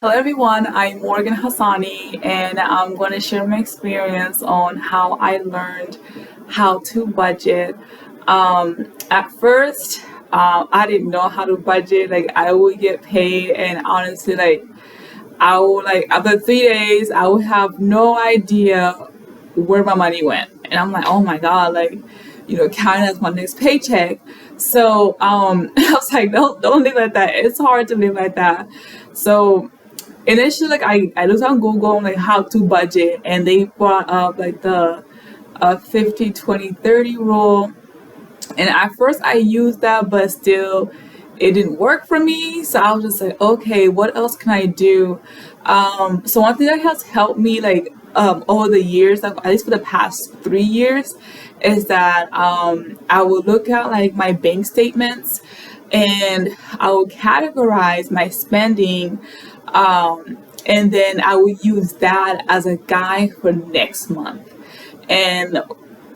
Hello everyone, I'm Morgan Hassani and I'm going to share my experience on how I learned how to budget. At first, I didn't know how to budget. Like I would get paid and honestly I would after 3 days I would have no idea where my money went. And I'm like, oh my God, counting as my next paycheck. So I was like, don't live like that. It's hard to live like that. So initially I looked on Google like how to budget and they brought up like the 50 20 30 rule, and at first I used that but still it didn't work for me. So I was just like, okay, what else can I do? So one thing that has helped me over the years, like at least for the past 3 years, is that I will look at like my bank statements and I will categorize my spending, and then I will use that as a guide for next month. And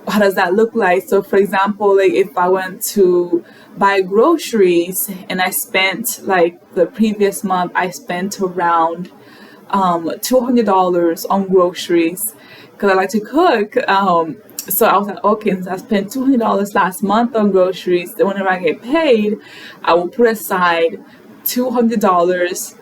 how does that look like? So for example, like if I went to buy groceries and I spent like the previous month I spent around $200 on groceries because I like to cook. So I was like, okay, since I spent $200 last month on groceries, then whenever I get paid, I will put aside $200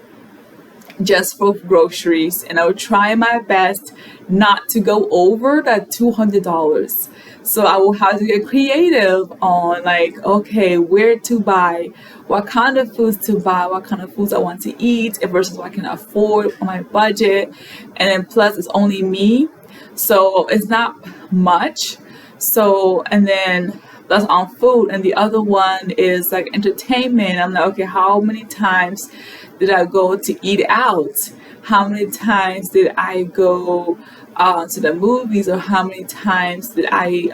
just for groceries, and I would try my best not to go over that $200. So I will have to get creative on like, okay, where to buy, what kind of foods to buy, what kind of foods I want to eat versus what I can afford on my budget. And then plus it's only me, so it's not much. So, and then that's on food, and the other one is like entertainment. I'm like, okay, how many times did I go to eat out? How many times did I go to the movies? Or how many times did I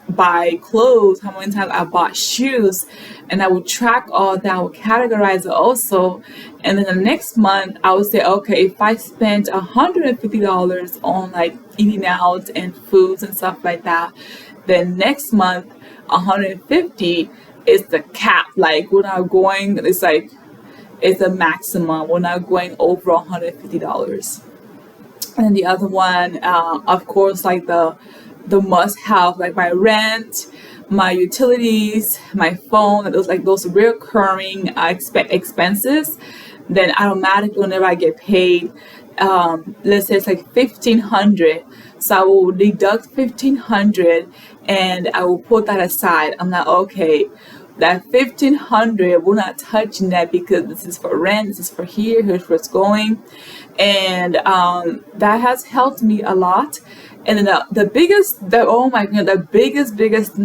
buy clothes? How many times I bought shoes? And I would track all that, I would categorize it also. And then the next month I would say, okay, if I spent $150 on like eating out and foods and stuff like that, then next month 150 is the cap. Like we're not going, it's a maximum. We're not going over $150. And then the other one, of course, like the must have, like my rent, my utilities, my phone, those recurring expenses. Then automatically whenever I get paid, let's say it's like 1,500, so I will deduct 1,500 and I will put that aside. I'm like, okay, that 1,500, we're not touching that because this is for rent, this is for here's where it's going. And that has helped me a lot. And then the biggest thing that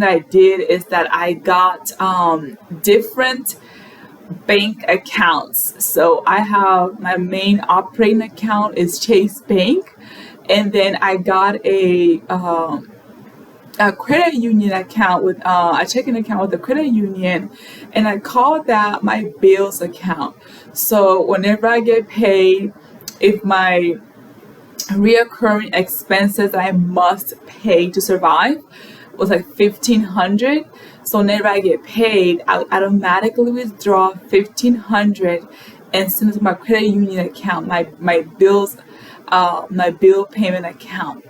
I did is that I got different bank accounts. So I have my main operating account is Chase Bank, and then I got a credit union account with a checking account with a credit union, and I call that my bills account. So whenever I get paid, if my reoccurring expenses I must pay to survive was like 1,500, so whenever I get paid, I automatically withdraw 1,500 and send it to my credit union account, my bills, my bill payment account.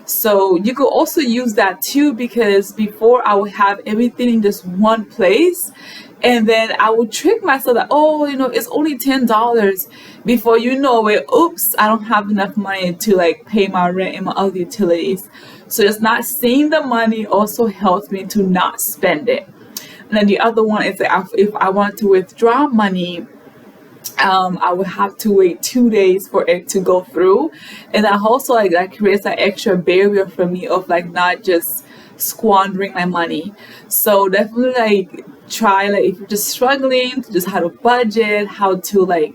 So you could also use that too, because before I would have everything in just one place, and then I would trick myself that, oh, it's only $10. Before you know it, oops, I don't have enough money to like pay my rent and my other utilities. So just not seeing the money also helps me to not spend it. And then the other one is that if I want to withdraw money, I would have to wait 2 days for it to go through, and that also that creates that extra barrier for me of like not just squandering my money. So definitely try if you're just struggling to just how to budget, how to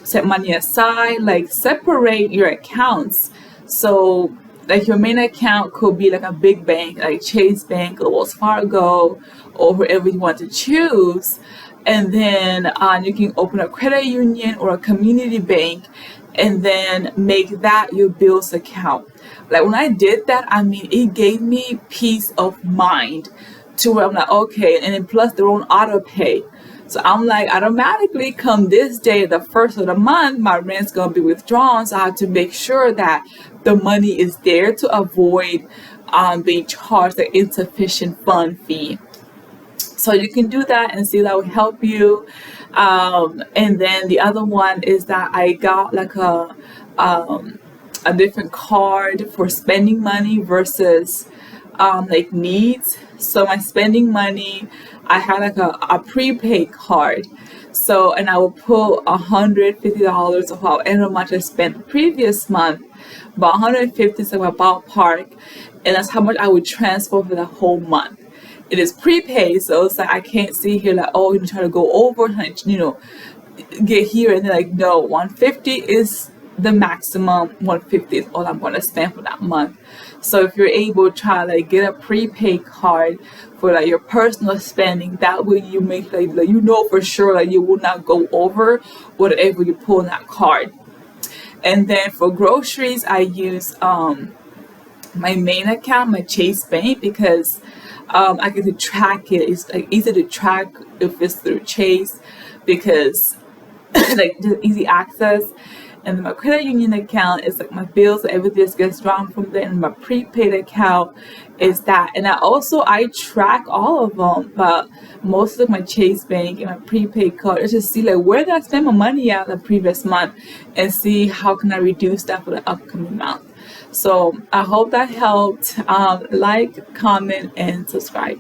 set money aside, separate your accounts. So your main account could be like a big bank like Chase Bank or Wells Fargo or whoever you want to choose. And then you can open a credit union or a community bank and then make that your bills account. Like when I did that, it gave me peace of mind to where I'm like, okay, and then plus their own auto pay. So I'm like, automatically come this day, the first of the month, my rent's gonna be withdrawn. So I have to make sure that the money is there to avoid being charged the insufficient fund fee. So you can do that and see that will help you. And then the other one is that I got like a different card for spending money versus like needs. So my spending money, I had like a prepaid card. So, and I will put $150 of however much I spent the previous month, but 150 is like my ballpark, and that's how much I would transfer for the whole month. It is prepaid, so it's like I can't see here like, oh, you're trying to go over, get here, and then like, no, 150 is the maximum. 150 is all I'm going to spend for that month. So if you're able to try like get a prepaid card for like your personal spending, that way you make like you know for sure like you will not go over whatever you pull in that card. And then for groceries, I use my main account, my Chase Bank, because I get to track it. It's like easy to track if it's through Chase, because like just easy access. And then my credit union account is like my bills, everything just gets drawn from there. And my prepaid account is that. And I track all of them, but most of my Chase Bank and my prepaid card is just see like where did I spend my money at the previous month, and see how can I reduce that for the upcoming month. So I hope that helped. Like, comment, and subscribe.